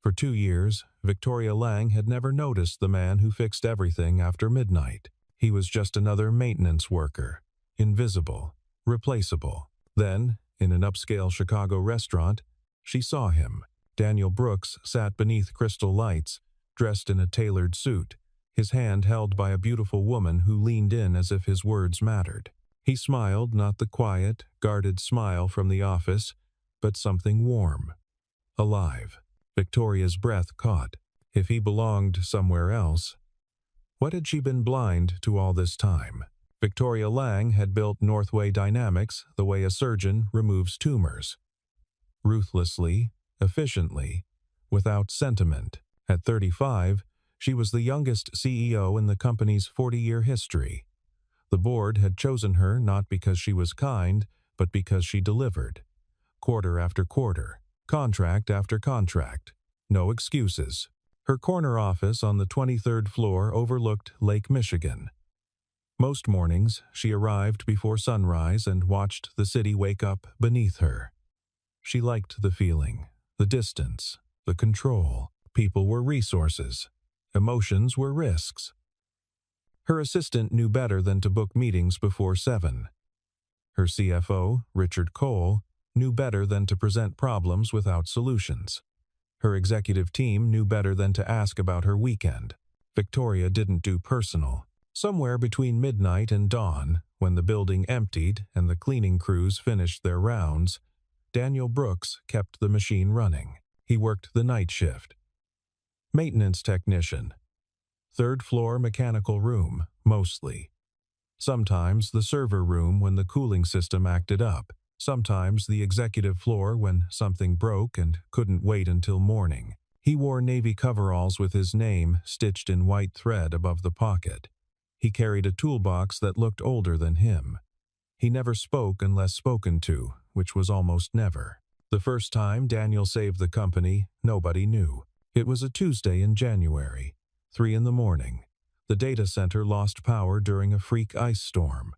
For 2 years, Victoria Lang had never noticed the man who fixed everything after midnight. He was just another maintenance worker, invisible, replaceable. Then, in an upscale Chicago restaurant, she saw him. Daniel Brooks sat beneath crystal lights, dressed in a tailored suit, his hand held by a beautiful woman who leaned in as if his words mattered. He smiled, not the quiet, guarded smile from the office, but something warm, alive. Victoria's breath caught. If he belonged somewhere else, what had she been blind to all this time? Victoria Lang had built Northway Dynamics the way a surgeon removes tumors. Ruthlessly, efficiently, without sentiment. At 35, she was the youngest CEO in the company's 40-year history. The board had chosen her not because she was kind, but because she delivered. Quarter after quarter, contract after contract. No excuses. Her corner office on the 23rd floor overlooked Lake Michigan. Most mornings, she arrived before sunrise and watched the city wake up beneath her. She liked the feeling, the distance, the control. People were resources. Emotions were risks. Her assistant knew better than to book meetings before 7. Her CFO, Richard Cole, knew better than to present problems without solutions. Her executive team knew better than to ask about her weekend. Victoria didn't do personal. Somewhere between midnight and dawn, when the building emptied and the cleaning crews finished their rounds, Daniel Brooks kept the machine running. He worked the night shift. Maintenance technician. Third floor mechanical room, mostly. Sometimes the server room when the cooling system acted up. Sometimes the executive floor when something broke and couldn't wait until morning. He wore navy coveralls with his name stitched in white thread above the pocket. He carried a toolbox that looked older than him. He never spoke unless spoken to, which was almost never. The first time Daniel saved the company, nobody knew. It was a Tuesday in January, 3 in the morning. The data center lost power during a freak ice storm.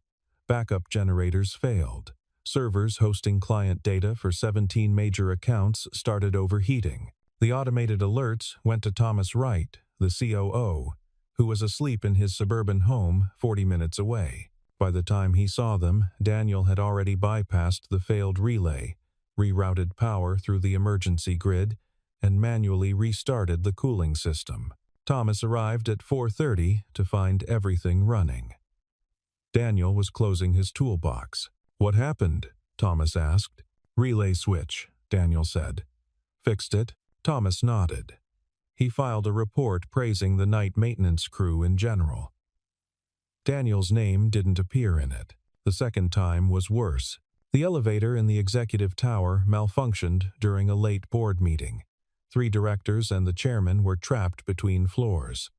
Backup generators failed. Servers hosting client data for 17 major accounts started overheating. The automated alerts went to Thomas Wright, the COO, who was asleep in his suburban home 40 minutes away. By the time he saw them, Daniel had already bypassed the failed relay, rerouted power through the emergency grid, and manually restarted the cooling system. Thomas arrived at 4:30 to find everything running. Daniel was closing his toolbox. "What happened?" Thomas asked. "Relay switch," Daniel said. "Fixed it?" Thomas nodded. He filed a report praising the night maintenance crew in general. Daniel's name didn't appear in it. The second time was worse. The elevator in the executive tower malfunctioned during a late board meeting. 3 directors and the chairman were trapped between floors.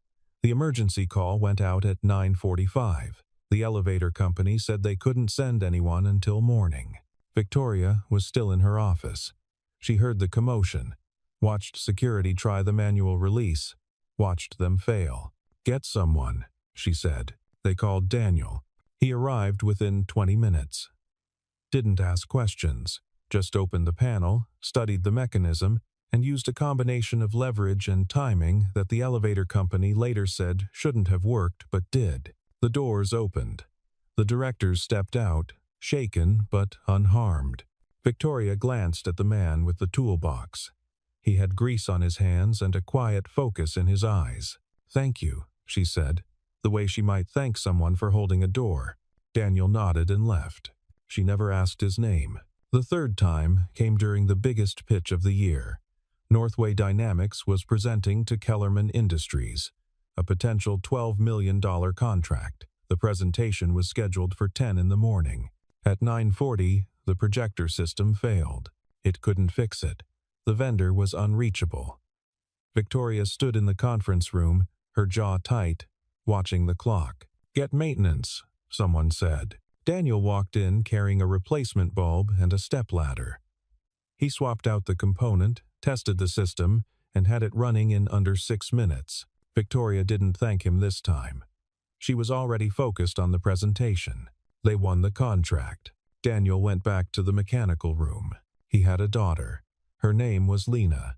The emergency call went out at 9:45. The elevator company said they couldn't send anyone until morning. Victoria was still in her office. She heard the commotion, watched security try the manual release, watched them fail. "Get someone," she said. They called Daniel. He arrived within 20 minutes. Didn't ask questions, just opened the panel, studied the mechanism, and used a combination of leverage and timing that the elevator company later said shouldn't have worked but did. The doors opened. The directors stepped out, shaken but unharmed. Victoria glanced at the man with the toolbox. He had grease on his hands and a quiet focus in his eyes. "Thank you," she said, the way she might thank someone for holding a door. Daniel nodded and left. She never asked his name. The third time came during the biggest pitch of the year. Northway Dynamics was presenting to Kellerman Industries a potential $12 million contract. The presentation was scheduled for 10 in the morning. At 9:40, the projector system failed. It couldn't fix it. The vendor was unreachable. Victoria stood in the conference room, her jaw tight, watching the clock. "Get maintenance," someone said. Daniel walked in carrying a replacement bulb and a stepladder. He swapped out the component, tested the system, and had it running in under 6 minutes. Victoria didn't thank him this time. She was already focused on the presentation. They won the contract. Daniel went back to the mechanical room. He had a daughter. Her name was Lena.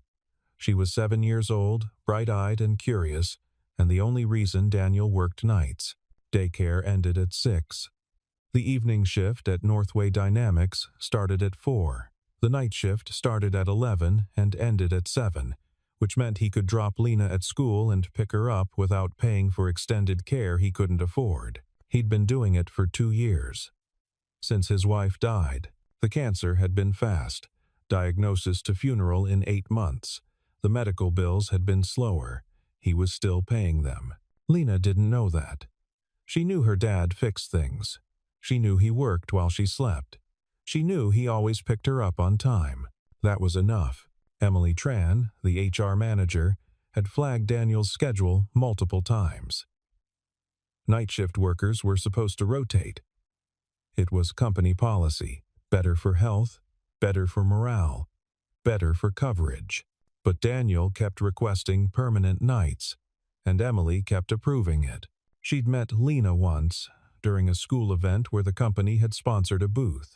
She was 7 years old, bright-eyed and curious, and the only reason Daniel worked nights. Daycare ended at 6. The evening shift at Northway Dynamics started at 4. The night shift started at 11 and ended at 7, which meant he could drop Lena at school and pick her up without paying for extended care he couldn't afford. He'd been doing it for 2 years. Since his wife died, the cancer had been fast. Diagnosis to funeral in 8 months. The medical bills had been slower. He was still paying them. Lena didn't know that. She knew her dad fixed things. She knew he worked while she slept. She knew he always picked her up on time. That was enough. Emily Tran, the HR manager, had flagged Daniel's schedule multiple times. Night shift workers were supposed to rotate. It was company policy. Better for health, better for morale, better for coverage. But Daniel kept requesting permanent nights, and Emily kept approving it. She'd met Lena once, during a school event where the company had sponsored a booth.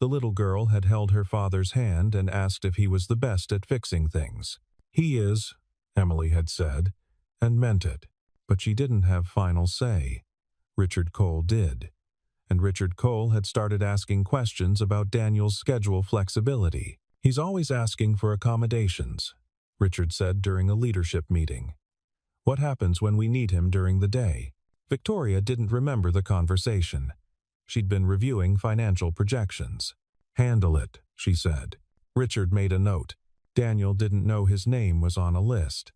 The little girl had held her father's hand and asked if he was the best at fixing things. "He is," Emily had said, and meant it. But she didn't have final say. Richard Cole did. And Richard Cole had started asking questions about Daniel's schedule flexibility. "He's always asking for accommodations," Richard said during a leadership meeting. "What happens when we need him during the day?" Victoria didn't remember the conversation. She'd been reviewing financial projections. "Handle it," she said. Richard made a note. Daniel didn't know his name was on a list.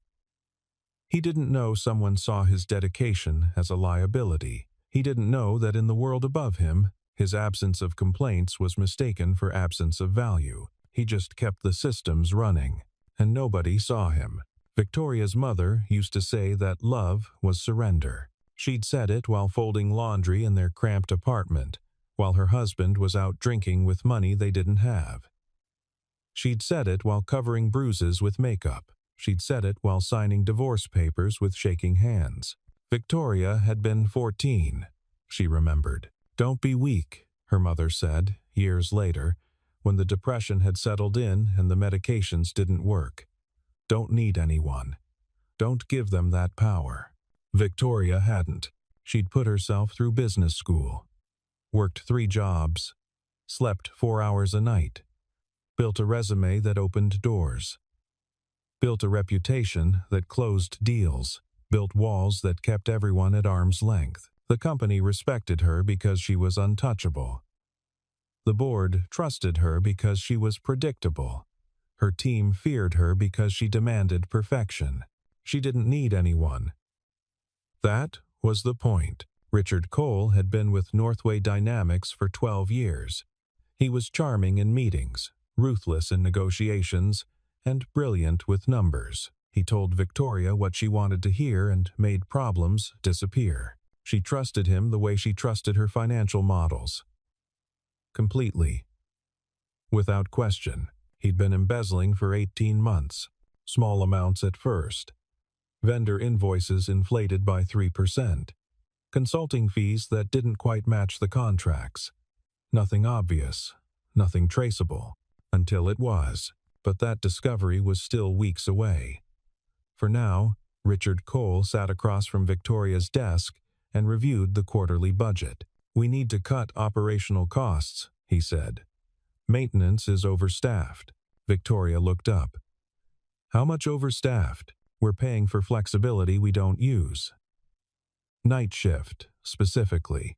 He didn't know someone saw his dedication as a liability. He didn't know that in the world above him, his absence of complaints was mistaken for absence of value. He just kept the systems running, and nobody saw him. Victoria's mother used to say that love was surrender. She'd said it while folding laundry in their cramped apartment, while her husband was out drinking with money they didn't have. She'd said it while covering bruises with makeup. She'd said it while signing divorce papers with shaking hands. Victoria had been 14, she remembered. "Don't be weak," her mother said, years later, when the depression had settled in and the medications didn't work. "Don't need anyone. Don't give them that power." Victoria hadn't. She'd put herself through business school, worked 3 jobs, slept 4 hours a night, built a resume that opened doors, built a reputation that closed deals, built walls that kept everyone at arm's length. The company respected her because she was untouchable. The board trusted her because she was predictable. Her team feared her because she demanded perfection. She didn't need anyone. That was the point. Richard Cole had been with Northway Dynamics for 12 years. He was charming in meetings, ruthless in negotiations, and brilliant with numbers. He told Victoria what she wanted to hear and made problems disappear. She trusted him the way she trusted her financial models. Completely. Without question, he'd been embezzling for 18 months. Small amounts at first. Vendor invoices inflated by 3%. Consulting fees that didn't quite match the contracts. Nothing obvious, nothing traceable, until it was. But that discovery was still weeks away. For now, Richard Cole sat across from Victoria's desk and reviewed the quarterly budget. "We need to cut operational costs," he said. "Maintenance is overstaffed." Victoria looked up. "How much overstaffed? We're paying for flexibility we don't use." "Night shift, specifically.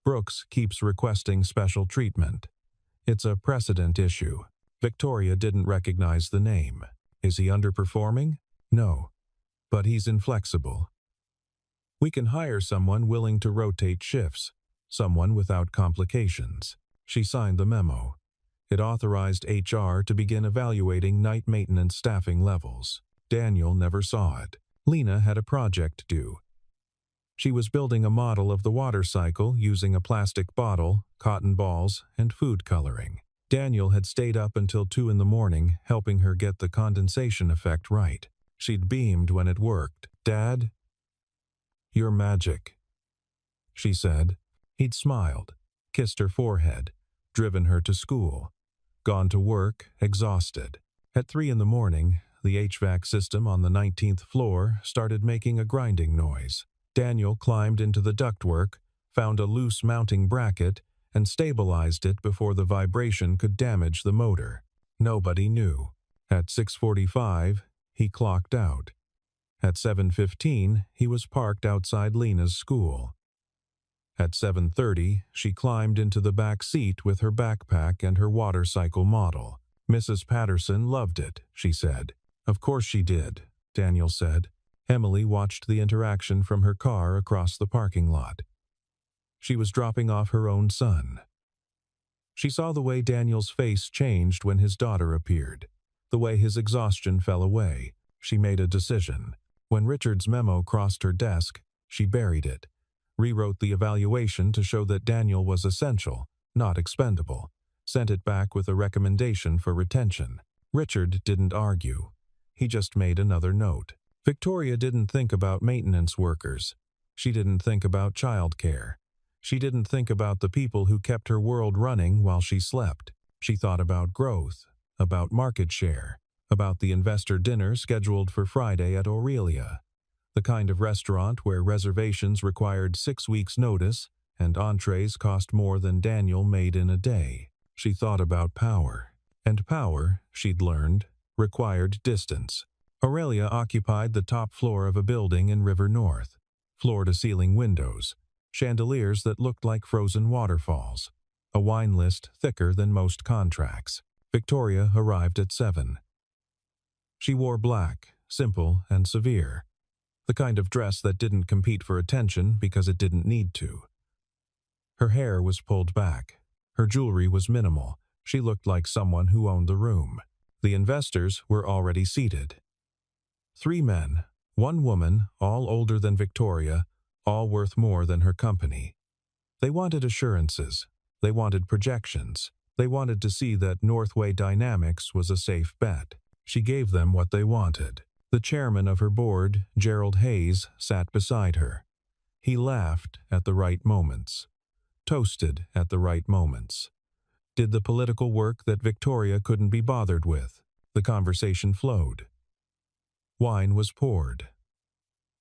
Brooks keeps requesting special treatment. It's a precedent issue." Victoria didn't recognize the name. "Is he underperforming?" "No. But he's inflexible. We can hire someone willing to rotate shifts, someone without complications." She signed the memo. It authorized HR to begin evaluating night maintenance staffing levels. Daniel never saw it. Lena had a project due. She was building a model of the water cycle using a plastic bottle, cotton balls, and food coloring. Daniel had stayed up until 2 in the morning, helping her get the condensation effect right. She'd beamed when it worked. "Dad, you're magic," she said. He'd smiled, kissed her forehead, driven her to school, gone to work, exhausted. At 3 in the morning, the HVAC system on the 19th floor started making a grinding noise. Daniel climbed into the ductwork, found a loose mounting bracket, and stabilized it before the vibration could damage the motor. Nobody knew. At 6:45, he clocked out. At 7:15, he was parked outside Lena's school. At 7:30, she climbed into the back seat with her backpack and her water cycle model. Mrs. Patterson loved it, she said. Of course she did, Daniel said. Emily watched the interaction from her car across the parking lot. She was dropping off her own son. She saw the way Daniel's face changed when his daughter appeared, the way his exhaustion fell away. She made a decision. When Richard's memo crossed her desk, she buried it, rewrote the evaluation to show that Daniel was essential, not expendable, sent it back with a recommendation for retention. Richard didn't argue. He just made another note. Victoria didn't think about maintenance workers. She didn't think about childcare. She didn't think about the people who kept her world running while she slept. She thought about growth, about market share, about the investor dinner scheduled for Friday at Aurelia, the kind of restaurant where reservations required 6 weeks' notice and entrees cost more than Daniel made in a day. She thought about power, and power, she'd learned, required distance. Aurelia occupied the top floor of a building in River North, floor-to-ceiling windows, chandeliers that looked like frozen waterfalls, a wine list thicker than most contracts. Victoria arrived at 7. She wore black, simple and severe, the kind of dress that didn't compete for attention because it didn't need to. Her hair was pulled back. Her jewelry was minimal. She looked like someone who owned the room. The investors were already seated. 3 men, 1 woman, all older than Victoria, all worth more than her company. They wanted assurances. They wanted projections. They wanted to see that Northway Dynamics was a safe bet. She gave them what they wanted. The chairman of her board, Gerald Hayes, sat beside her. He laughed at the right moments, toasted at the right moments, did the political work that Victoria couldn't be bothered with. The conversation flowed. Wine was poured.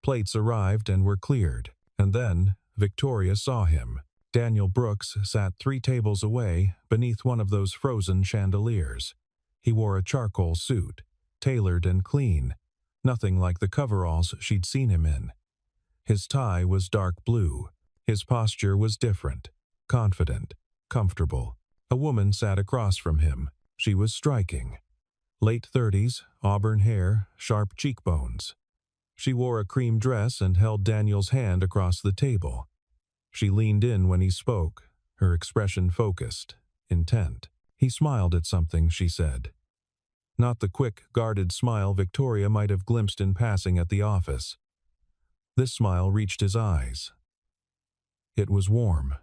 Plates arrived and were cleared, and then Victoria saw him. Daniel Brooks sat 3 tables away beneath one of those frozen chandeliers. He wore a charcoal suit, tailored and clean, nothing like the coveralls she'd seen him in. His tie was dark blue. His posture was different, confident, comfortable. A woman sat across from him. She was striking. Late 30s, auburn hair, sharp cheekbones. She wore a cream dress and held Daniel's hand across the table. She leaned in when he spoke, her expression focused, intent. He smiled at something, she said. Not the quick, guarded smile Victoria might have glimpsed in passing at the office. This smile reached his eyes. It was warm,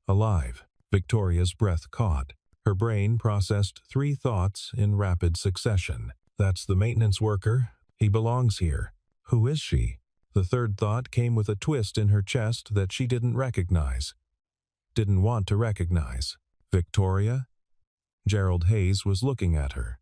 alive. Victoria's breath caught. Her brain processed 3 thoughts in rapid succession. That's the maintenance worker. He belongs here. Who is she? The third thought came with a twist in her chest that she didn't recognize. Didn't want to recognize. Victoria? Gerald Hayes was looking at her.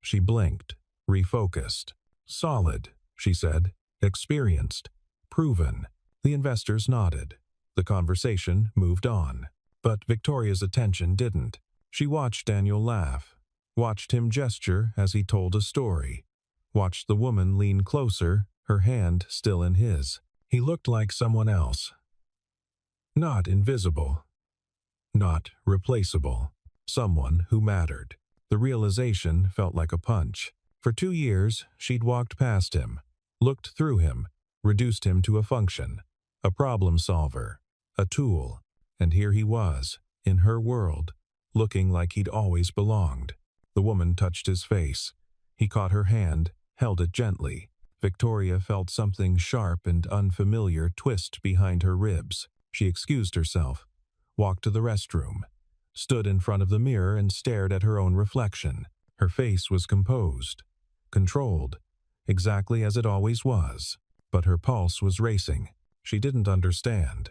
She blinked, refocused. Solid, she said. Experienced. Proven. The investors nodded. The conversation moved on. But Victoria's attention didn't. She watched Daniel laugh, watched him gesture as he told a story, watched the woman lean closer, her hand still in his. He looked like someone else. Not invisible. Not replaceable. Someone who mattered. The realization felt like a punch. For 2 years, she'd walked past him, looked through him, reduced him to a function, a problem solver, a tool. And here he was, in her world, looking like he'd always belonged. The woman touched his face. He caught her hand, held it gently. Victoria felt something sharp and unfamiliar twist behind her ribs. She excused herself, walked to the restroom, stood in front of the mirror and stared at her own reflection. Her face was composed, controlled, exactly as it always was. But her pulse was racing. She didn't understand.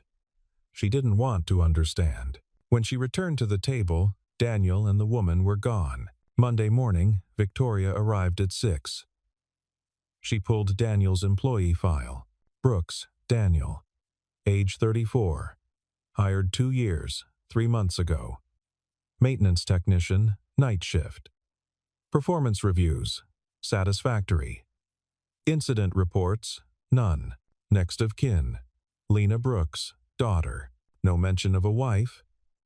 She didn't want to understand. When she returned to the table, Daniel and the woman were gone. Monday morning, Victoria arrived at 6. She pulled Daniel's employee file. Brooks, Daniel. Age 34. Hired 2 years, 3 months ago. Maintenance technician, night shift. Performance reviews, satisfactory. Incident reports, none. Next of kin, Lena Brooks, daughter. No mention of a wife,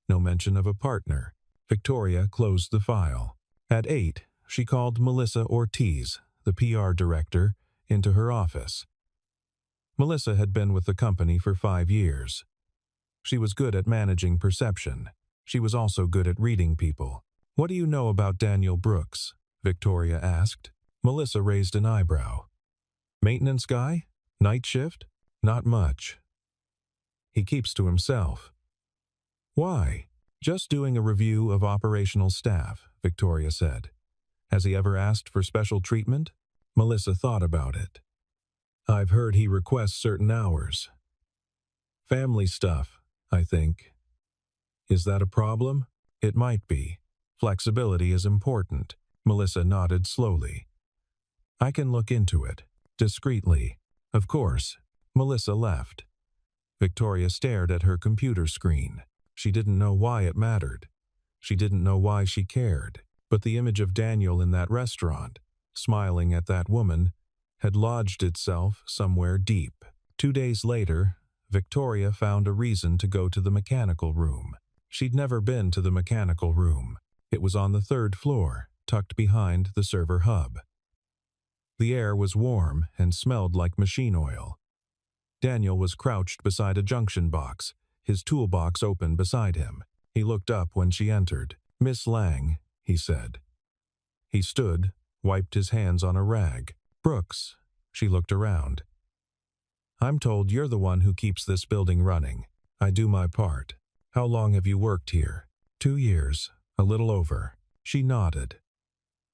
no mention of a partner. Victoria closed the file. At 8, she called Melissa Ortiz, the PR director, into her office. Melissa had been with the company for 5 years. She was good at managing perception. She was also good at reading people. "What do you know about Daniel Brooks?" Victoria asked. Melissa raised an eyebrow. "Maintenance guy? Night shift? Not much. He keeps to himself." "Why?" "Just doing a review of operational staff," Victoria said. "Has he ever asked for special treatment?" Melissa thought about it. "I've heard he requests certain hours. Family stuff, I think." "Is that a problem?" "It might be. Flexibility is important." Melissa nodded slowly. "I can look into it." Discreetly. "Of course." Melissa left. Victoria stared at her computer screen. She didn't know why it mattered. She didn't know why she cared. But the image of Daniel in that restaurant, smiling at that woman, had lodged itself somewhere deep. 2 days later, Victoria found a reason to go to the mechanical room. She'd never been to the mechanical room. It was on the 3rd floor, tucked behind the server hub. The air was warm and smelled like machine oil. Daniel was crouched beside a junction box, his toolbox open beside him. He looked up when she entered. "Miss Lang," he said. He stood, wiped his hands on a rag. "Brooks." She looked around. "I'm told you're the one who keeps this building running. I do my part. How long have you worked here?" 2 years, a little over." She nodded.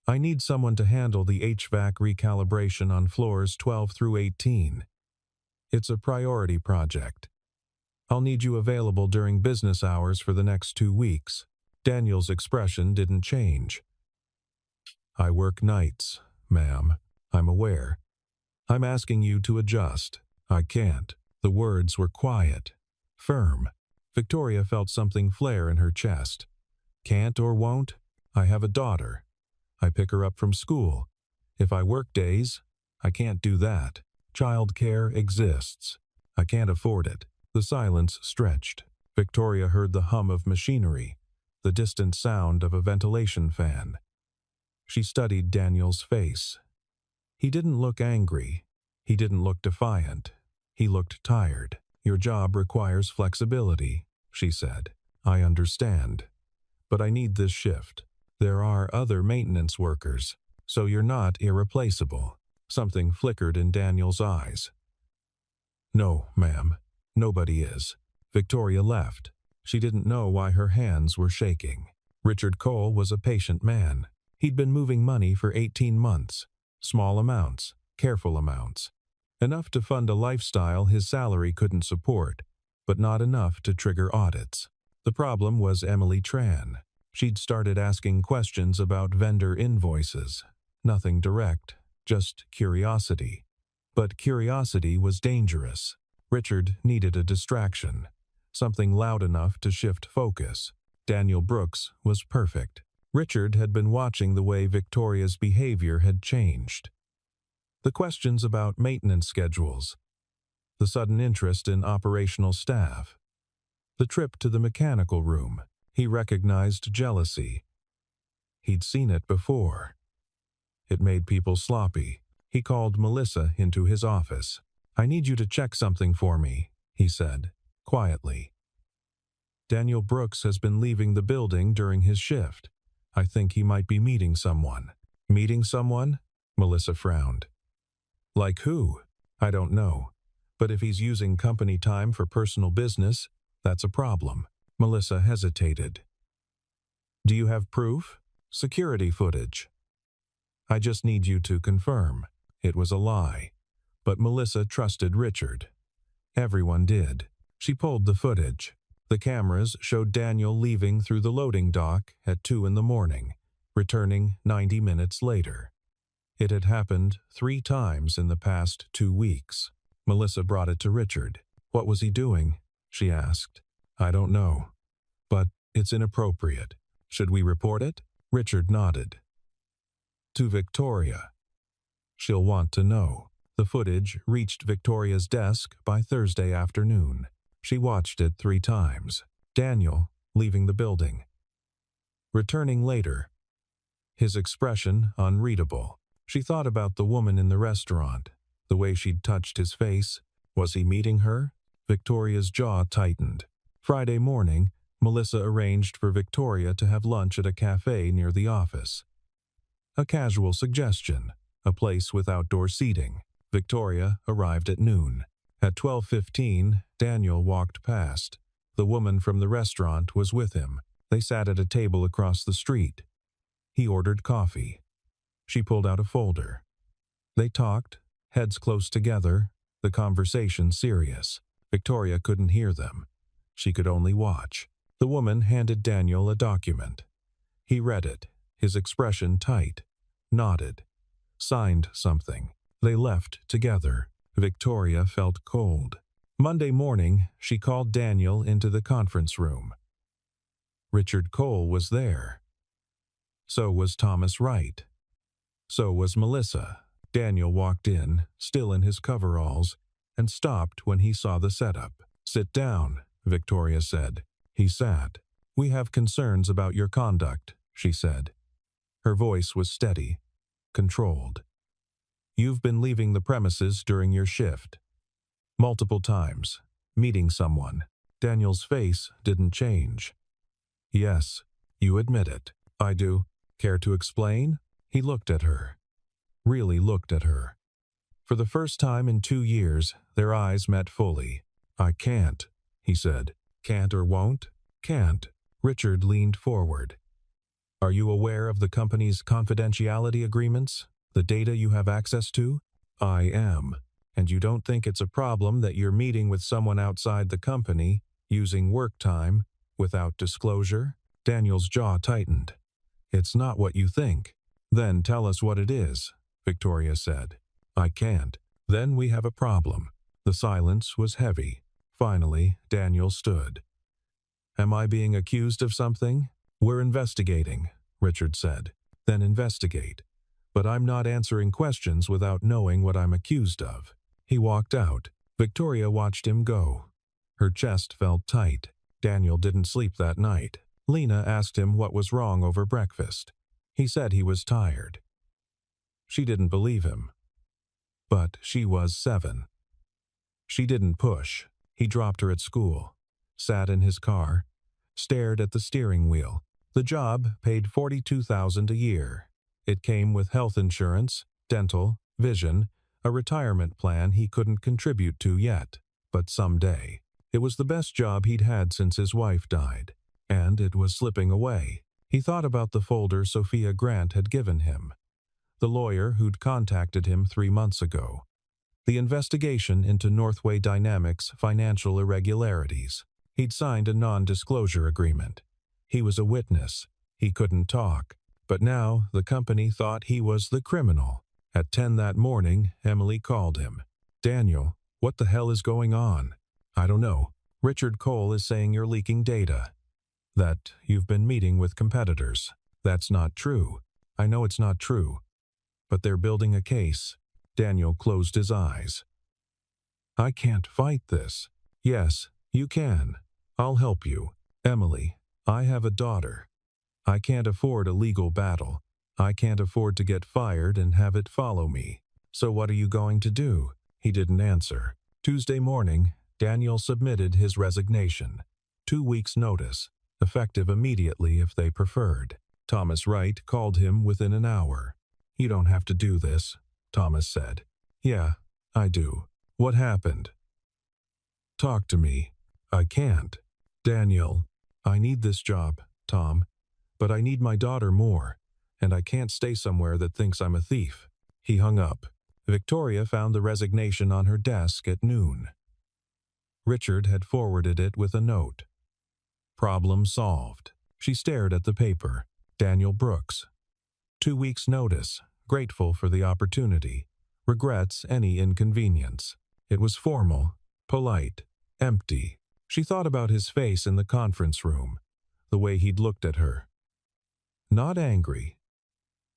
"I need someone to handle the HVAC recalibration on floors 12 through 18. It's a priority project. I'll need you available during business hours for the next 2 weeks." Daniel's expression didn't change. "I work nights, ma'am. I'm aware. I'm asking you to adjust. I can't." The words were quiet, firm. Victoria felt something flare in her chest. "Can't or won't? I have a daughter. I pick her up from school. If I work days, I can't do that. Child care exists. I can't afford it." The silence stretched. Victoria heard the hum of machinery, the distant sound of a ventilation fan. She studied Daniel's face. He didn't look angry. He didn't look defiant. He looked tired. "Your job requires flexibility," she said. "I understand. But I need this shift. There are other maintenance workers, so you're not irreplaceable." Something flickered in Daniel's eyes. "No, ma'am. Nobody is." Victoria left. She didn't know why her hands were shaking. Richard Cole was a patient man. He'd been moving money for 18 months. Small amounts, careful amounts. Enough to fund a lifestyle his salary couldn't support, but not enough to trigger audits. The problem was Emily Tran. She'd started asking questions about vendor invoices. Nothing direct, just curiosity. But curiosity was dangerous. Richard needed a distraction, something loud enough to shift focus. Daniel Brooks was perfect. Richard had been watching the way Victoria's behavior had changed. The questions about maintenance schedules, the sudden interest in operational staff, the trip to the mechanical room. He recognized jealousy. He'd seen it before. It made people sloppy. He called Melissa into his office. "I need you to check something for me," he said, quietly. "Daniel Brooks has been leaving the building during his shift. I think he might be meeting someone." "Meeting someone?" Melissa frowned. "Like who?" "I don't know. But if he's using company time for personal business, that's a problem." Melissa hesitated. "Do you have proof? Security footage?" "I just need you to confirm." It was a lie. But Melissa trusted Richard. Everyone did. She pulled the footage. The cameras showed Daniel leaving through the loading dock at 2 in the morning, returning 90 minutes later. It had happened 3 times in the past 2 weeks. Melissa brought it to Richard. "What was he doing?" she asked. "I don't know. But it's inappropriate. Should we report it?" Richard nodded. "To Victoria. She'll want to know." The footage reached Victoria's desk by Thursday afternoon. She watched it 3 times. Daniel leaving the building. Returning later. His expression unreadable. She thought about the woman in the restaurant, the way she'd touched his face. Was he meeting her? Victoria's jaw tightened. Friday morning, Melissa arranged for Victoria to have lunch at a cafe near the office. A casual suggestion, a place with outdoor seating. Victoria arrived at noon. At 12:15, Daniel walked past. The woman from the restaurant was with him. They sat at a table across the street. He ordered coffee. She pulled out a folder. They talked, heads close together, the conversation serious. Victoria couldn't hear them. She could only watch. The woman handed Daniel a document. He read it, his expression tight, nodded, signed something. They left together. Victoria felt cold. Monday morning, she called Daniel into the conference room. Richard Cole was there. So was Thomas Wright. So was Melissa. Daniel walked in, still in his coveralls, and stopped when he saw the setup. "Sit down," Victoria said. He sat. "We have concerns about your conduct," she said. Her voice was steady, controlled. "You've been leaving the premises during your shift. Multiple times, meeting someone." Daniel's face didn't change. "Yes, you admit it." "I do. Care to explain?" He looked at her. Really looked at her. For the first time in 2 years, their eyes met fully. "I can't," he said. "Can't or won't?" "Can't." Richard leaned forward. "Are you aware of the company's confidentiality agreements? The data you have access to?" "I am." "And you don't think it's a problem that you're meeting with someone outside the company, using work time, without disclosure?" Daniel's jaw tightened. "It's not what you think." "Then tell us what it is," Victoria said. "I can't." "Then we have a problem." The silence was heavy. Finally, Daniel stood. "Am I being accused of something?" "We're investigating," Richard said. "Then investigate. But I'm not answering questions without knowing what I'm accused of." He walked out. Victoria watched him go. Her chest felt tight. Daniel didn't sleep that night. Lena asked him what was wrong over breakfast. He said he was tired. She didn't believe him. But she was 7. She didn't push. He dropped her at school, sat in his car, stared at the steering wheel. The job paid $42,000 a year. It came with health insurance, dental, vision, a retirement plan he couldn't contribute to yet, but someday. It was the best job he'd had since his wife died, and it was slipping away. He thought about the folder Sophia Grant had given him, the lawyer who'd contacted him 3 months ago, the investigation into Northway Dynamics' financial irregularities. He'd signed a non-disclosure agreement. He was a witness. He couldn't talk. But now the company thought he was the criminal. At 10 that morning, Emily called him. "Daniel, what the hell is going on?" "I don't know. Richard Cole is saying you're leaking data. That you've been meeting with competitors." "That's not true." "I know it's not true. But they're building a case." Daniel closed his eyes. "I can't fight this." "Yes, you can. I'll help you. Emily, I have a daughter. I can't afford a legal battle. I can't afford to get fired and have it follow me. So what are you going to do?" He didn't answer. Tuesday morning, Daniel submitted his resignation. 2 weeks' notice, effective immediately if they preferred. Thomas Wright called him within an hour. "You don't have to do this," Thomas said. "Yeah, I do. What happened?" "Talk to me." "I can't." "Daniel, I need this job, Tom. But I need my daughter more, and I can't stay somewhere that thinks I'm a thief." He hung up. Victoria found the resignation on her desk at noon. Richard had forwarded it with a note. Problem solved. She stared at the paper. Daniel Brooks, 2 weeks' notice, grateful for the opportunity, regrets any inconvenience. It was formal, polite, empty. She thought about his face in the conference room, the way he'd looked at her. Not angry,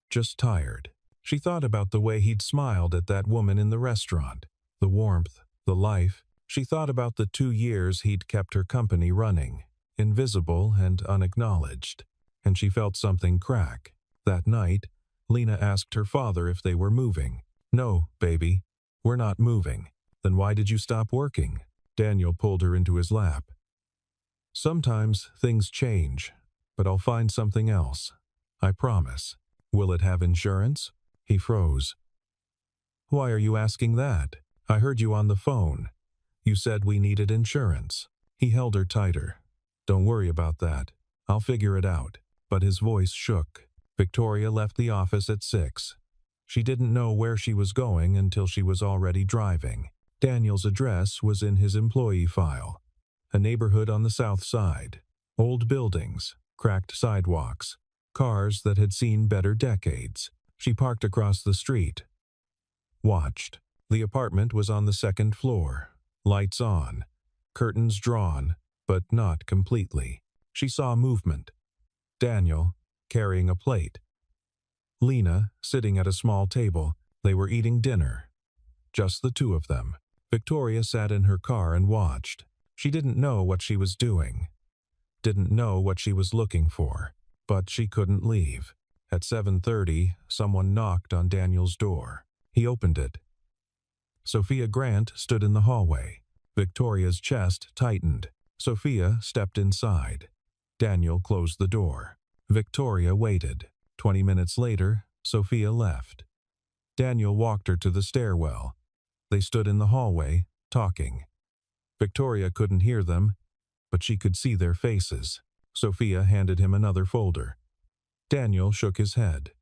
just tired. She thought about the way he'd smiled at that woman in the restaurant, the warmth, the life. She thought about the 2 years he'd kept her company running, invisible and unacknowledged, and she felt something crack. That night, Lena asked her father if they were moving. "No, baby, we're not moving." "Then why did you stop working?" Daniel pulled her into his lap. "Sometimes things change, but I'll find something else. I promise." "Will it have insurance?" He froze. "Why are you asking that? I heard you on the phone. You said we needed insurance." He held her tighter. "Don't worry about that. I'll figure it out." But his voice shook. Victoria left the office at 6. She didn't know where she was going until she was already driving. Daniel's address was in his employee file. A neighborhood on the south side. Old buildings, cracked sidewalks, cars that had seen better decades. She parked across the street. Watched. The apartment was on the 2nd floor. Lights on. Curtains drawn, but not completely. She saw movement. Daniel, carrying a plate. Lena, sitting at a small table. They were eating dinner. Just the two of them. Victoria sat in her car and watched. She didn't know what she was doing. Didn't know what she was looking for. But she couldn't leave. At 7:30, someone knocked on Daniel's door. He opened it. Sophia Grant stood in the hallway. Victoria's chest tightened. Sophia stepped inside. Daniel closed the door. Victoria waited. 20 minutes later, Sophia left. Daniel walked her to the stairwell. They stood in the hallway, talking. Victoria couldn't hear them, but she could see their faces. Sophia handed him another folder. Daniel shook his head.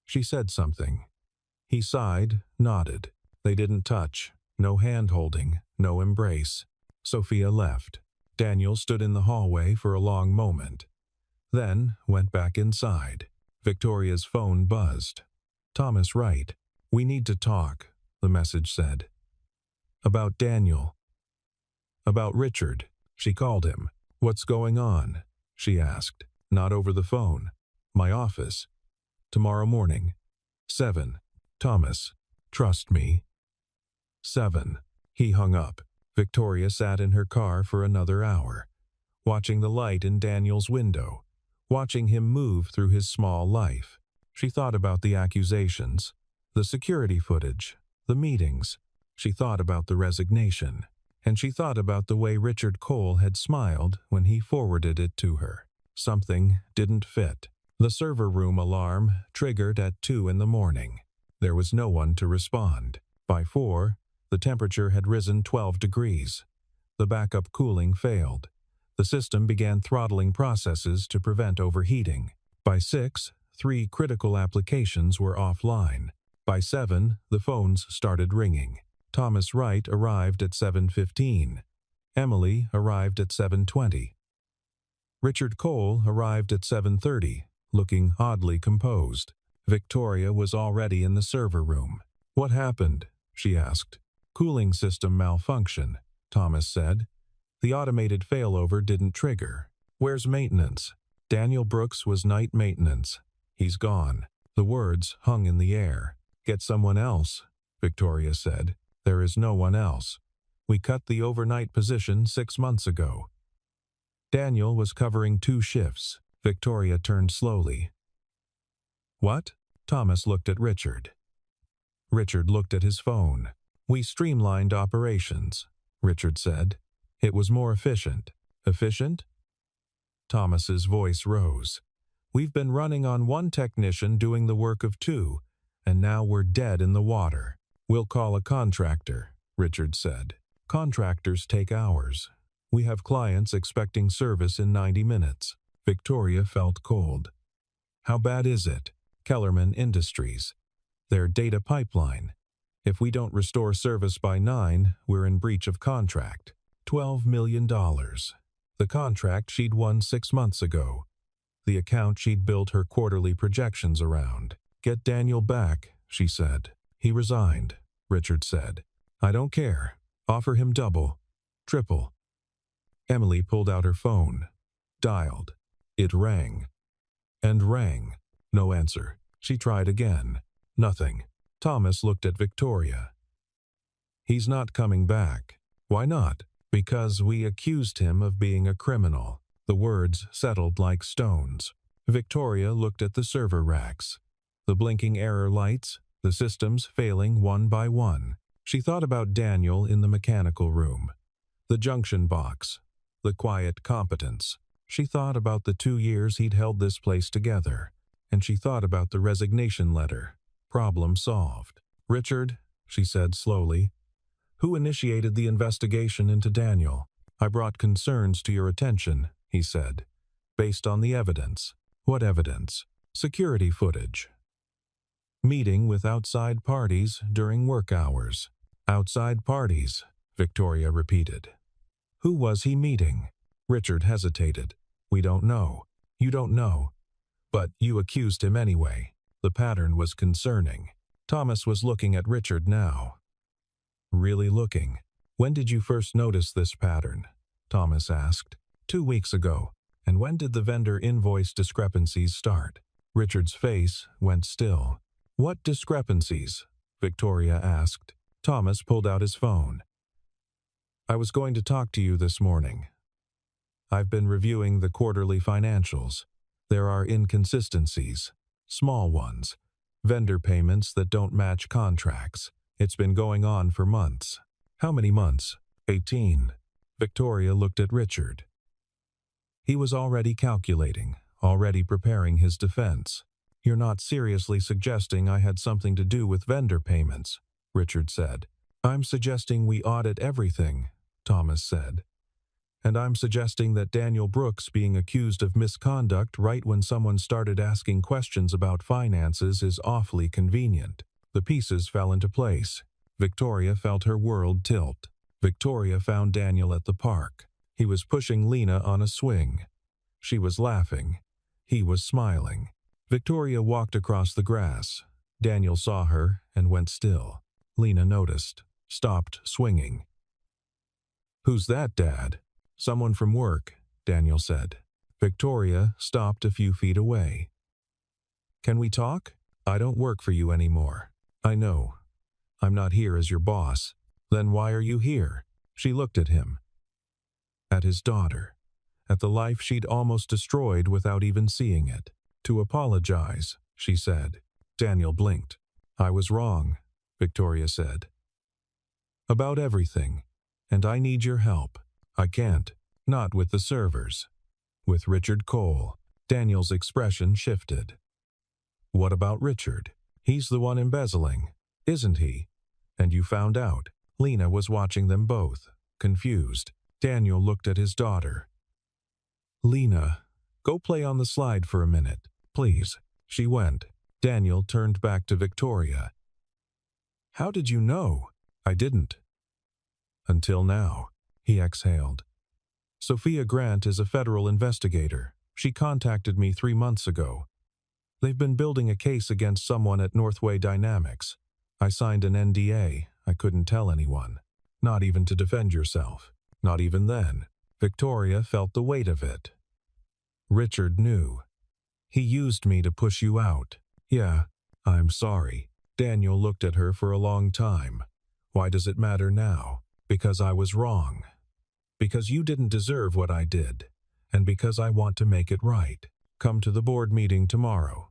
She said something. He sighed, nodded. They didn't touch. No hand-holding, no embrace. Sophia left. Daniel stood in the hallway for a long moment. Then went back inside. Victoria's phone buzzed. "Thomas Wright. We need to talk," the message said. "About Daniel." "About Richard." She called him. "What's going on?" she asked. "Not over the phone." "My office. Tomorrow morning. 7. Thomas. Trust me." 7. He hung up. Victoria sat in her car for another hour, watching the light in Daniel's window, watching him move through his small life. She thought about the accusations, the security footage, the meetings. She thought about the resignation, and she thought about the way Richard Cole had smiled when he forwarded it to her. Something didn't fit. The server room alarm triggered at 2 in the morning. There was no one to respond. By 4, the temperature had risen 12 degrees. The backup cooling failed. The system began throttling processes to prevent overheating. By 6, 3 critical applications were offline. By 7, the phones started ringing. Thomas Wright arrived at 7:15. Emily arrived at 7:20. Richard Cole arrived at 7:30, looking oddly composed. Victoria was already in the server room. "What happened?" she asked. "Cooling system malfunction," Thomas said. "The automated failover didn't trigger." "Where's maintenance?" Daniel Brooks was night maintenance. "He's gone." The words hung in the air. "Get someone else," Victoria said. "There is no one else. We cut the overnight position 6 months ago." Daniel was covering 2 shifts. Victoria turned slowly. "What?" Thomas looked at Richard. Richard looked at his phone. "We streamlined operations," Richard said. "It was more efficient." "Efficient?" Thomas's voice rose. "We've been running on 1 technician doing the work of 2, and now we're dead in the water." "We'll call a contractor," Richard said. "Contractors take hours. We have clients expecting service in 90 minutes. Victoria felt cold. "How bad is it?" "Kellerman Industries. Their data pipeline. If we don't restore service by 9, we're in breach of contract. $12 million. The contract she'd won 6 months ago. The account she'd built her quarterly projections around. Get Daniel back, she said. He resigned, Richard said. I don't care. Offer him double, triple. Emily pulled out her phone. Dialed. It rang. And rang. No answer. She tried again. Nothing. Thomas looked at Victoria. He's not coming back. Why not? Because we accused him of being a criminal. The words settled like stones. Victoria looked at the server racks. The blinking error lights, the systems failing one by one. She thought about Daniel in the mechanical room. The junction box. The quiet competence. She thought about the 2 years he'd held this place together. And she thought about the resignation letter. Problem solved. Richard, she said slowly, who initiated the investigation into Daniel? I brought concerns to your attention, he said, based on the evidence. What evidence? Security footage. Meeting with outside parties during work hours. Outside parties, Victoria repeated. Who was he meeting? Richard hesitated. We don't know. You don't know. But you accused him anyway. The pattern was concerning. Thomas was looking at Richard now. Really looking. When did you first notice this pattern? Thomas asked. 2 weeks ago. And when did the vendor invoice discrepancies start? Richard's face went still. What discrepancies? Victoria asked. Thomas pulled out his phone. I was going to talk to you this morning. I've been reviewing the quarterly financials. There are inconsistencies. Small ones. Vendor payments that don't match contracts. It's been going on for months. How many months? 18. Victoria looked at Richard. He was already calculating, already preparing his defense. You're not seriously suggesting I had something to do with vendor payments, Richard said. I'm suggesting we audit everything, Thomas said. And I'm suggesting that Daniel Brooks being accused of misconduct right when someone started asking questions about finances is awfully convenient. The pieces fell into place. Victoria felt her world tilt. Victoria found Daniel at the park. He was pushing Lena on a swing. She was laughing. He was smiling. Victoria walked across the grass. Daniel saw her and went still. Lena noticed, stopped swinging. Who's that, Dad? Someone from work, Daniel said. Victoria stopped a few feet away. Can we talk? I don't work for you anymore. I know. I'm not here as your boss. Then why are you here? She looked at him. At his daughter. At the life she'd almost destroyed without even seeing it. To apologize, she said. Daniel blinked. I was wrong, Victoria said. About everything. And I need your help. I can't. Not with the servers. With Richard Cole. Daniel's expression shifted. What about Richard? He's the one embezzling, isn't he? And you found out. Lena was watching them both, confused. Daniel looked at his daughter. Lena, go play on the slide for a minute, please. She went. Daniel turned back to Victoria. How did you know? I didn't. Until now, he exhaled. Sophia Grant is a federal investigator. She contacted me 3 months ago. They've been building a case against someone at Northway Dynamics. I signed an NDA. I couldn't tell anyone. Not even to defend yourself. Not even then. Victoria felt the weight of it. Richard knew. He used me to push you out. Yeah, I'm sorry. Daniel looked at her for a long time. Why does it matter now? Because I was wrong. Because you didn't deserve what I did. And because I want to make it right. Come to the board meeting tomorrow.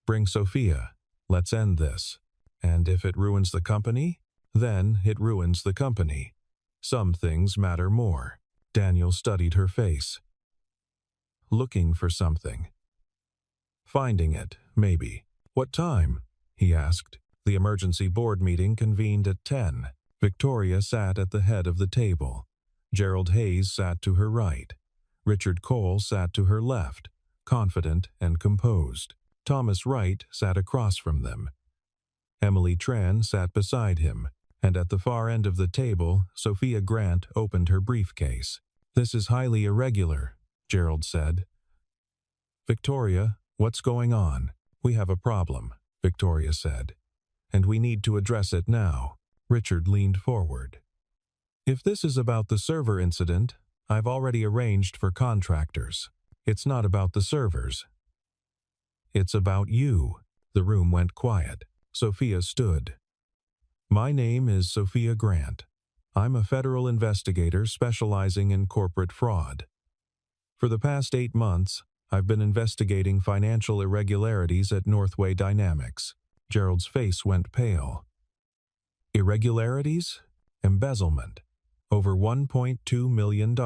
Bring Sophia. Let's end this. And if it ruins the company, then it ruins the company. Some things matter more. Daniel studied her face. Looking for something. Finding it, maybe. What time? He asked. The emergency board meeting convened at 10. Victoria sat at the head of the table. Gerald Hayes sat to her right. Richard Cole sat to her left, confident and composed. Thomas Wright sat across from them. Emily Tran sat beside him, and at the far end of the table, Sophia Grant opened her briefcase. This is highly irregular, Gerald said. Victoria, what's going on? We have a problem. Victoria said. And we need to address it now. Richard leaned forward. If this is about the server incident, I've already arranged for contractors. It's not about the servers. It's about you. The room went quiet. Sophia stood. My name is Sophia Grant. I'm a federal investigator specializing in corporate fraud. For the past 8 months, I've been investigating financial irregularities at Northway Dynamics. Gerald's face went pale. Irregularities? Embezzlement. Over $1.2 million,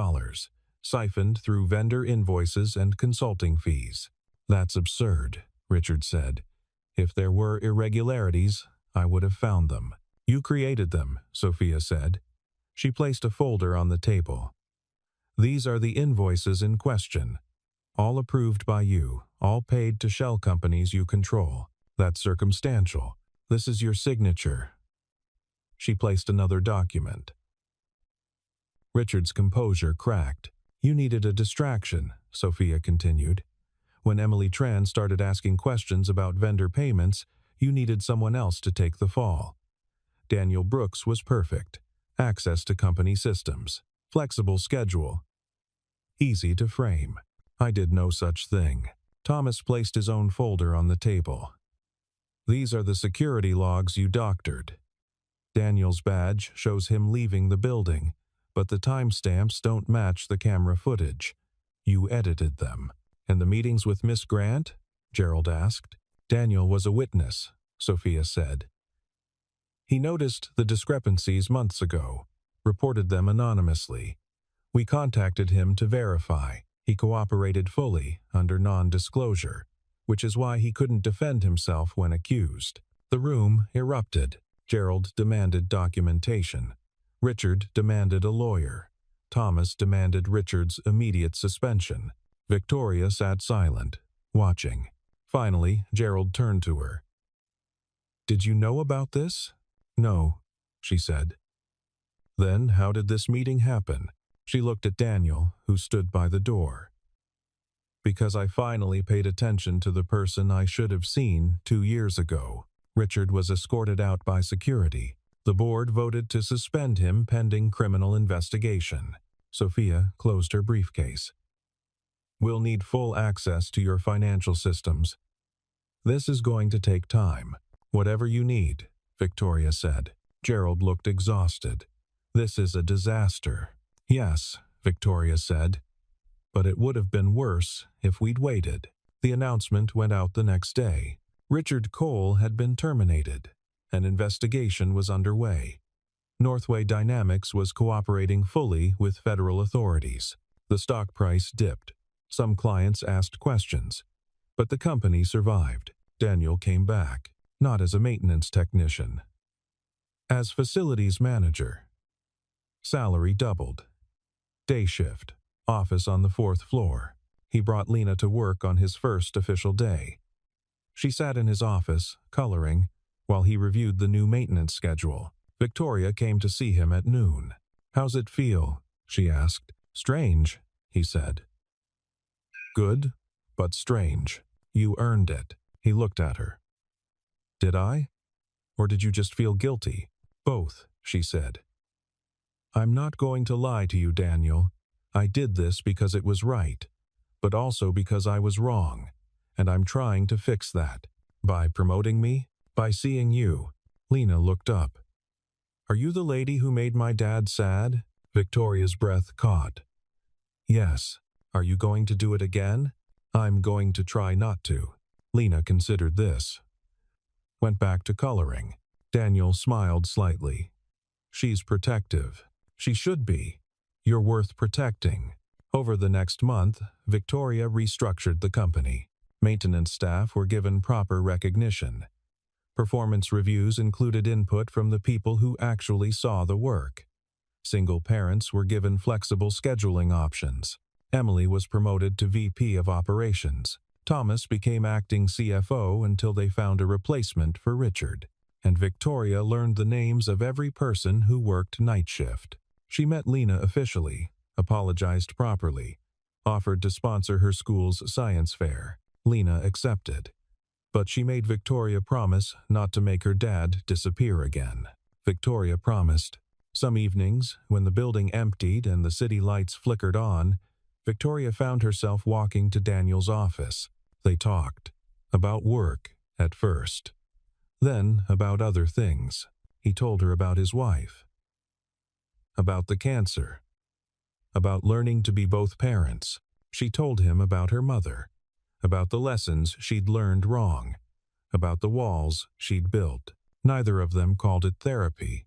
siphoned through vendor invoices and consulting fees. That's absurd, Richard said. If there were irregularities, I would have found them. You created them, Sophia said. She placed a folder on the table. These are the invoices in question. All approved by you, all paid to shell companies you control. That's circumstantial. This is your signature. She placed another document. Richard's composure cracked. You needed a distraction, Sophia continued. When Emily Tran started asking questions about vendor payments, you needed someone else to take the fall. Daniel Brooks was perfect. Access to company systems. Flexible schedule. Easy to frame. I did no such thing. Thomas placed his own folder on the table. These are the security logs you doctored. Daniel's badge shows him leaving the building, but the timestamps don't match the camera footage. You edited them. And the meetings with Miss Grant? Gerald asked. Daniel was a witness, Sophia said. He noticed the discrepancies months ago, reported them anonymously. We contacted him to verify. He cooperated fully under non-disclosure, which is why he couldn't defend himself when accused. The room erupted. Gerald demanded documentation. Richard demanded a lawyer. Thomas demanded Richard's immediate suspension. Victoria sat silent, watching. Finally, Gerald turned to her. Did you know about this? No, she said. Then how did this meeting happen? She looked at Daniel, who stood by the door. Because I finally paid attention to the person I should have seen 2 years ago. Richard was escorted out by security. The board voted to suspend him pending criminal investigation. Sophia closed her briefcase. We'll need full access to your financial systems. This is going to take time. Whatever you need, Victoria said. Gerald looked exhausted. This is a disaster. Yes, Victoria said. But it would have been worse if we'd waited. The announcement went out the next day. Richard Cole had been terminated. An investigation was underway. Northway Dynamics was cooperating fully with federal authorities. The stock price dipped. Some clients asked questions. But the company survived. Daniel came back, not as a maintenance technician. As facilities manager. Salary doubled. Day shift. Office on the 4th floor. He brought Lena to work on his first official day. She sat in his office, coloring, while he reviewed the new maintenance schedule. Victoria came to see him at noon. How's it feel? She asked. Strange, he said. Good, but strange. You earned it. He looked at her. Did I? Or did you just feel guilty? Both, she said. I'm not going to lie to you, Daniel. I did this because it was right, but also because I was wrong, and I'm trying to fix that. By promoting me? By seeing you. Lena looked up. Are you the lady who made my dad sad? Victoria's breath caught. Yes. Are you going to do it again? I'm going to try not to. Lena considered this. Went back to coloring. Daniel smiled slightly. She's protective. She should be. You're worth protecting. Over the next month, Victoria restructured the company. Maintenance staff were given proper recognition. Performance reviews included input from the people who actually saw the work. Single parents were given flexible scheduling options. Emily was promoted to VP of Operations. Thomas became acting CFO until they found a replacement for Richard. And Victoria learned the names of every person who worked night shift. She met Lena officially, apologized properly, offered to sponsor her school's science fair. Lena accepted. But she made Victoria promise not to make her dad disappear again. Victoria promised. Some evenings, when the building emptied and the city lights flickered on, Victoria found herself walking to Daniel's office. They talked. About work, at first. Then about other things. He told her about his wife. About the cancer. About learning to be both parents. She told him about her mother. About the lessons she'd learned wrong. About the walls she'd built. Neither of them called it therapy.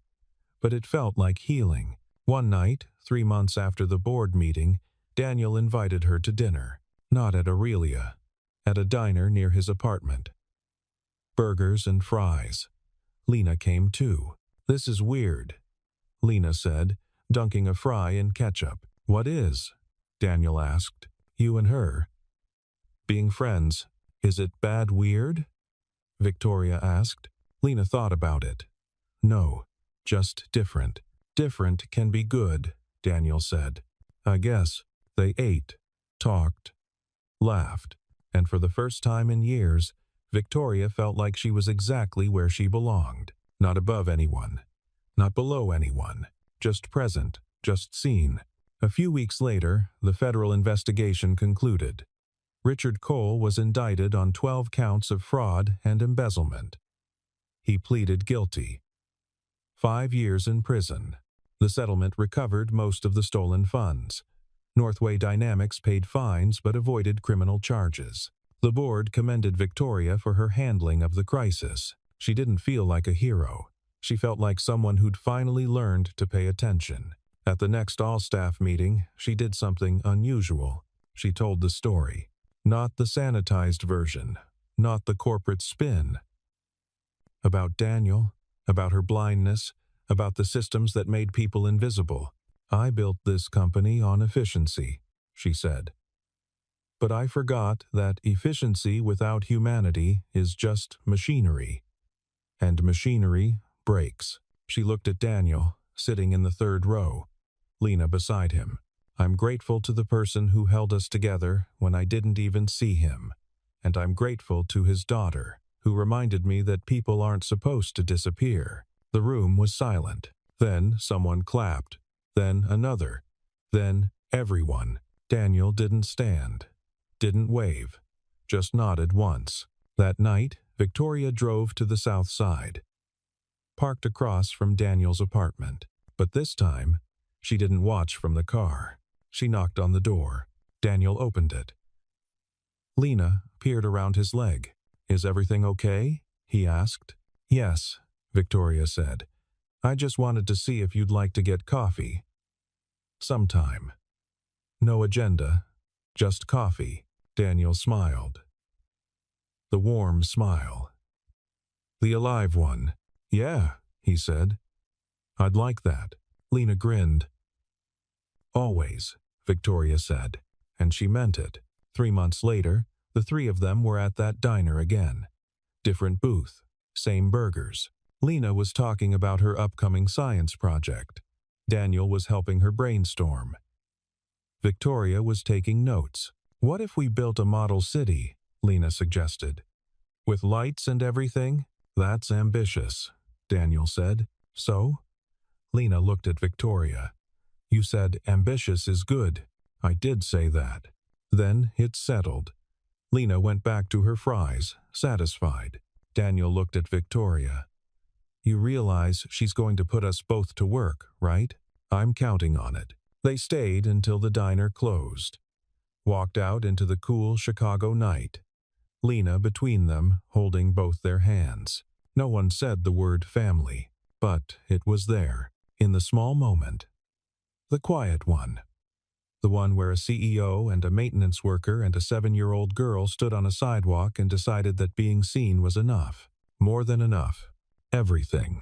But it felt like healing. One night, 3 months after the board meeting, Daniel invited her to dinner. Not at Aurelia. At a diner near his apartment. Burgers and fries. Lena came too. "This is weird," Lena said, dunking a fry in ketchup. "What is?" Daniel asked. "You and her being friends. Is it bad weird?" Victoria asked. Lena thought about it. "No, just different." "Different can be good," Daniel said. "I guess." They ate, talked, laughed, and for the first time in years, Victoria felt like she was exactly where she belonged. Not above anyone. Not below anyone. Just present, just seen. A few weeks later, the federal investigation concluded. Richard Cole was indicted on 12 counts of fraud and embezzlement. He pleaded guilty. 5 years in prison. The settlement recovered most of the stolen funds. Northway Dynamics paid fines but avoided criminal charges. The board commended Victoria for her handling of the crisis. She didn't feel like a hero. She felt like someone who'd finally learned to pay attention. At the next all-staff meeting, she did something unusual. She told the story. Not the sanitized version. Not the corporate spin. About Daniel. About her blindness. About the systems that made people invisible. "I built this company on efficiency," she said. "But I forgot that efficiency without humanity is just machinery. And machinery breaks." She looked at Daniel, sitting in the 3rd row, Lena beside him. "I'm grateful to the person who held us together when I didn't even see him. And I'm grateful to his daughter, who reminded me that people aren't supposed to disappear." The room was silent. Then someone clapped. Then another. Then everyone. Daniel didn't stand. Didn't wave. Just nodded once. That night, Victoria drove to the south side. Parked across from Daniel's apartment. But this time, she didn't watch from the car. She knocked on the door. Daniel opened it. Lena peered around his leg. "Is everything okay?" he asked. "Yes," Victoria said. "I just wanted to see if you'd like to get coffee. Sometime." No agenda. Just coffee. Daniel smiled. The warm smile. The alive one. "Yeah," he said. "I'd like that." Lena grinned. "Always," Victoria said, and she meant it. 3 months later, the 3 of them were at that diner again. Different booth. Same burgers. Lena was talking about her upcoming science project. Daniel was helping her brainstorm. Victoria was taking notes. "What if we built a model city?" Lena suggested. "With lights and everything?" "That's ambitious," Daniel said. "So?" Lena looked at Victoria. "You said ambitious is good." "I did say that." Then it settled. Lena went back to her fries, satisfied. Daniel looked at Victoria. "You realize she's going to put us both to work, right?" "I'm counting on it." They stayed until the diner closed. Walked out into the cool Chicago night. Lena between them, holding both their hands. No one said the word family, but it was there, in the small moment. The quiet one. The one where a CEO and a maintenance worker and a 7-year-old girl stood on a sidewalk and decided that being seen was enough. More than enough. Everything.